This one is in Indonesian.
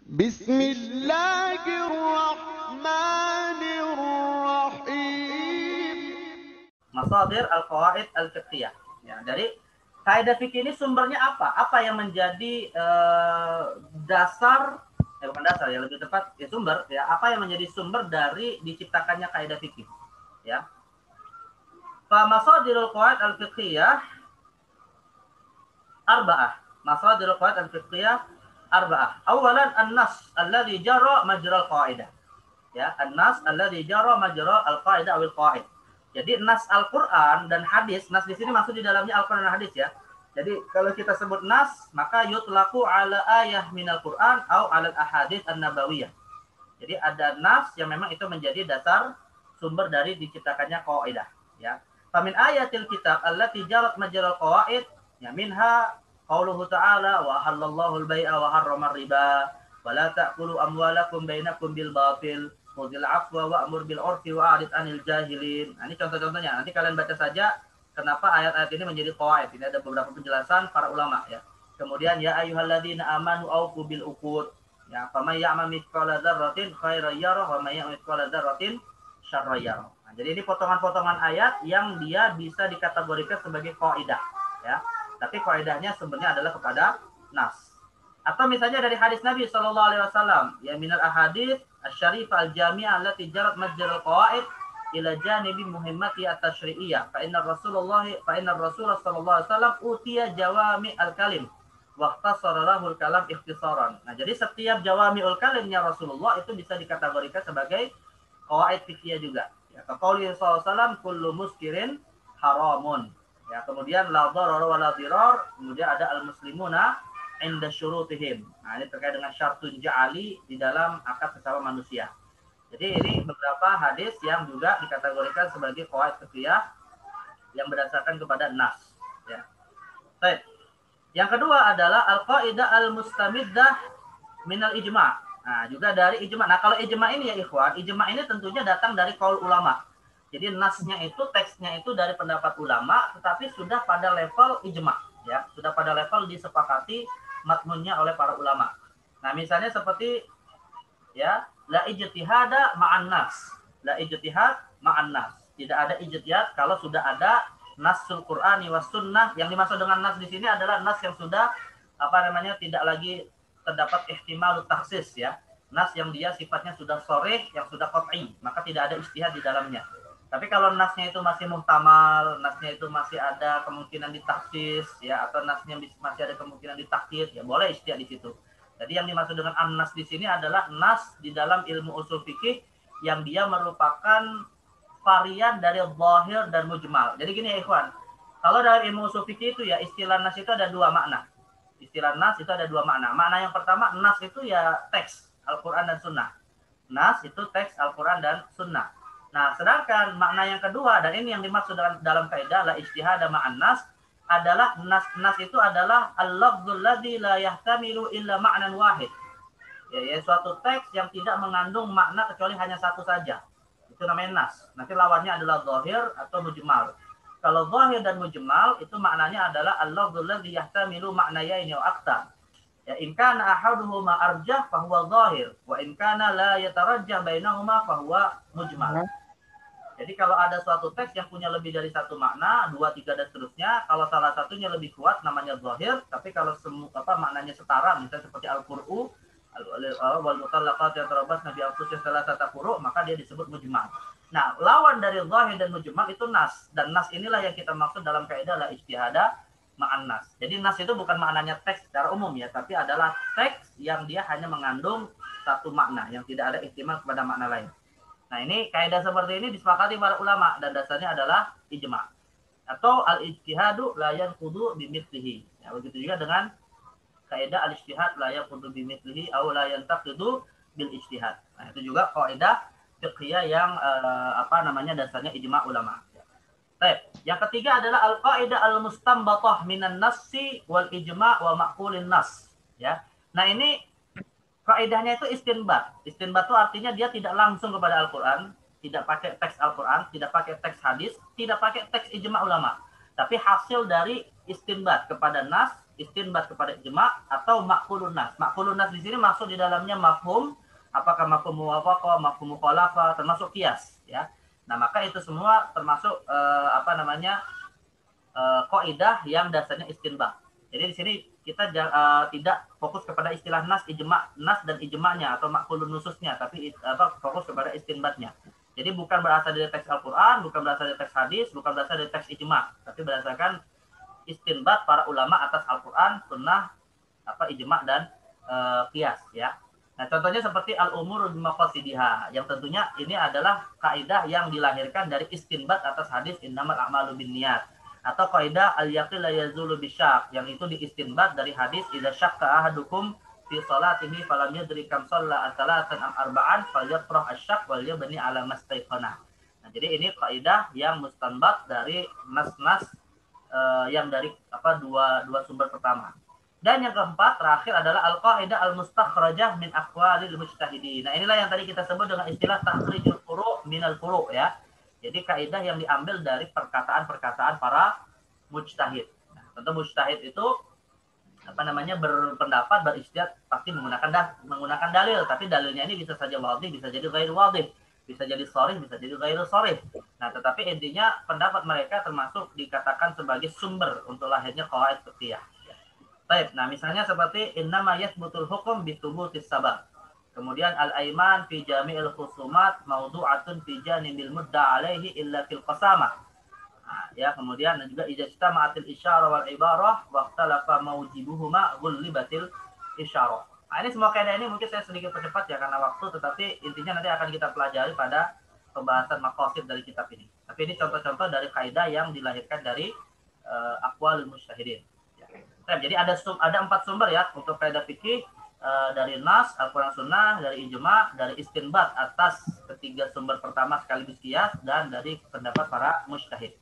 Bismillahirrahmanirrahim. Masadir al-qawaid al-fiqhiyah. Ya, dari kaidah fikih ini sumbernya apa? Apa yang menjadi dasar, bukan dasar ya, lebih tepat ya sumber ya. Apa yang menjadi sumber dari diciptakannya kaidah fikih? Ya. Fa masadirul qawaid al-fiqhiyah arba'ah. Masadirul qawaid al-fiqhiyah arba'ah. Awalan an-nas alladhi jara majra al-qaidah. Ya, an-nas alladhi jara majra al-qaidah awil qaid. Jadi nas Al-Qur'an dan hadis, nas di sini maksud di dalamnya Al-Qur'an dan hadis ya. Jadi kalau kita sebut nas, maka yutlaqu ala ayah minal Qur'an atau ala ahadits an-nabawiyah. Jadi ada nas yang memang itu menjadi dasar sumber dari diciptakannya qaidah ya. Famin ayatil kitab allati jarat majral qawaid ya minha qauluhu ta'ala wa halallahu al-bai'a wa harrama riba wa la ta'kulu amwalakum bainakum bil batil khudhil afwa wa'mur bil 'urfi wa'rid 'anil jahilin. Nah, ini contoh-contohnya. Nanti kalian baca saja kenapa ayat-ayat ini menjadi qawaid. Ini ada beberapa penjelasan para ulama ya. Kemudian ya ayyuhalladzina amanu aufu bil uqud. Ya, faman ya'mal mithqala dzarratin khairan yarah wa may ya'mal mithqala dzarratin syarran yarah. Nah, jadi ini potongan-potongan ayat yang dia bisa dikategorikan sebagai qaidah ya. Tapi qaidahnya sebenarnya adalah kepada nas. Atau misalnya dari hadis Nabi sallallahu alaihi wasallam, ya minal ahadits asy-syarifah al-jami'ah allati jarat majral qawaid ila janibi muhimmati at-tasyri'iyah. Fa inna Rasulullah sallallahu alaihi wasallam utiya jawami al-kalim wa ikhtasara lahu al-kalam ikhtisaran. Nah, jadi setiap jawami'ul kalimnya Rasulullah itu bisa dikategorikan sebagai qawaid fikih juga. Ya, qauli sallallahu alaihi wasallam kullu muskirin haramun. Ya, kemudian la dharar wa la dirar, kemudian ada al-muslimuna inda syurutihim. Nah, ini terkait dengan syartun ja'ali di dalam akad sesama manusia. Jadi ini beberapa hadis yang juga dikategorikan sebagai qawaid fiqhiyah yang berdasarkan kepada nas. Ya. Baik. Yang kedua adalah al-qaidah al-mustamiddah minal ijma'. Nah, juga dari ijma'. Nah, kalau ijma' ini ya ikhwan, ijma' ini tentunya datang dari qaul ulama. Jadi nasnya itu, teksnya itu dari pendapat ulama, tetapi sudah pada level ijma'. Ya, sudah pada level disepakati matmunnya oleh para ulama. Nah, misalnya seperti ya, la ijtihada ma'an nas. La ijtihad ma'an nas. Tidak ada ijtihad kalau sudah ada nasul Qur'ani was sunnah. Yang dimaksud dengan nas di sini adalah nas yang sudah tidak lagi terdapat ihtimal taksis ya. Nas yang dia sifatnya sudah sharih, yang sudah qat'i, maka tidak ada ijtihad di dalamnya. Tapi kalau nasnya itu masih muhtamal, nasnya itu masih ada kemungkinan ditaksis, ya, atau nasnya masih ada kemungkinan ditakhir, ya boleh ijtihad di situ. Jadi yang dimaksud dengan an-nas di sini adalah nas di dalam ilmu usul fikih yang dia merupakan varian dari zahir dan mujmal. Jadi gini ya ikhwan, kalau dalam ilmu usul fikih itu ya istilah nas itu ada dua makna. Istilah nas itu ada dua makna. Makna yang pertama, nas itu ya teks Al-Quran dan Sunnah. Nas itu teks Al-Quran dan Sunnah. Nah, sedangkan makna yang kedua, dan ini yang dimaksud dalam kaidah la ijtihada ma'an nas, adalah nas itu adalah al-lafdzul ladzi la yahtamilu illa ma'nan wahid. Ya, suatu teks yang tidak mengandung makna kecuali hanya satu saja. Itu namanya nas. Nanti lawannya adalah zahir atau mujmal. Kalau zahir dan mujmal itu maknanya adalah al-lafdzul ladzi yahtamilu ma'nayaini wa aktsar. Ya, in kana ahaduhuma arjah fa huwa zahir wa in kana la yatarajjah bainahuma fa huwa mujmal. Jadi kalau ada suatu teks yang punya lebih dari satu makna, 2, 3 dan seterusnya, kalau salah satunya lebih kuat namanya zahir, tapi kalau maknanya setara, misalnya seperti al-qur'u wal mutallaqat yatarabbasna bi anfusihinna thalathata quru', maka dia disebut mujmal. Nah, lawan dari zahir dan mujmal itu nas, dan nas inilah yang kita maksud dalam kaidah la ijtihada ma'an nas. Jadi nas itu bukan maknanya teks secara umum ya, tapi adalah teks yang dia hanya mengandung satu makna, yang tidak ada ihtimal kepada makna lain. Nah, ini kaidah seperti ini disepakati para ulama dan dasarnya adalah ijma'. Atau al-ijtihadu la yanqudu bimithlihi. Ya, begitu juga dengan kaidah al-ijtihad la yanqudu bimithlihi aw la yantaqidu bil ijtihad. Nah, itu juga kaidah fiqhiyah yang dasarnya ijma' ulama. Baik, yang ketiga adalah al-qaidah al-mustanbatah minan nassi wal ijma' wa ma'qulin nas, ya. Nah, ini kaidahnya itu istinbat. Istinbat itu artinya dia tidak langsung kepada Al-Quran, tidak pakai teks Al-Quran, tidak pakai teks hadis, tidak pakai teks ijma' ulama. Tapi hasil dari istinbat kepada nas istinbat kepada ijma atau maqulun nas. Maqulun nas di sini masuk di dalamnya mafhum, apakah mafhum muwafaqah, mafhum mukhalafah, termasuk qiyas ya. Nah, maka itu semua termasuk kaidah yang dasarnya istinbat. Jadi di sini kita tidak fokus kepada istilah nas, ijma, nas dan ijma'nya atau maqulun nususnya, tapi fokus kepada istinbatnya. Jadi bukan berasal dari teks Al-Qur'an, bukan berasal dari teks hadis, bukan berasal dari teks ijma, tapi berdasarkan istinbat para ulama atas Al-Qur'an, sunnah, ijma dan qiyas ya. Nah, contohnya seperti al-umur bimaqasidiha, yang tentunya ini adalah kaidah yang dilahirkan dari istinbat atas hadis innamal a'malu binniyat, atau kaidah al-yaqin la yazulu bisyak, yang itu diistinbat dari hadis idza syakka ahadukum fi salatihi falam yadri kam shalla asalatan am arba'an falyatrah asyak wal yabni ala mastaiqana. Nah, jadi ini kaidah yang mustanbat dari nas-nas yang dari dua sumber pertama. Dan yang keempat terakhir adalah al-qaidah al-mustakhrajah min aqwalil mujtahidin. Nah, inilah yang tadi kita sebut dengan istilah takhrijul furu' minal furu' ya. Jadi kaidah yang diambil dari perkataan-perkataan para mujtahid. Nah, tentu mujtahid itu berpendapat, beristihad pasti menggunakan dalil, tapi dalilnya ini bisa saja wadih, bisa jadi ghairu wadih, bisa jadi sharih, bisa jadi ghairu sharih. Nah, tetapi intinya pendapat mereka termasuk dikatakan sebagai sumber untuk lahirnya qawaid fiqhiyah. Baik, nah misalnya seperti innama yathbutul hukum bitubutis sabab. Kemudian al-aiman fi jami'il khusumat mawdu'atun fi janibil mudda alaihi illa fil qasamah. Nah, ya, kemudian juga idza istama'atil isyarah wal ibarah wa ikhtalafa mawjibuhuma ghulibatil isyarah. Nah, ini semua kaidah ini mungkin saya sedikit percepat ya karena waktu, tetapi intinya nanti akan kita pelajari pada pembahasan maqasid dari kitab ini. Tapi ini contoh-contoh dari kaidah yang dilahirkan dari aqwalul mujtahidin. Jadi ada 4 sumber ya untuk kaidah fikih, dari nas, Al-Quran Sunnah, dari ijma, dari istinbat atas ketiga sumber pertama sekaligus qiyas, dan dari pendapat para mujtahid.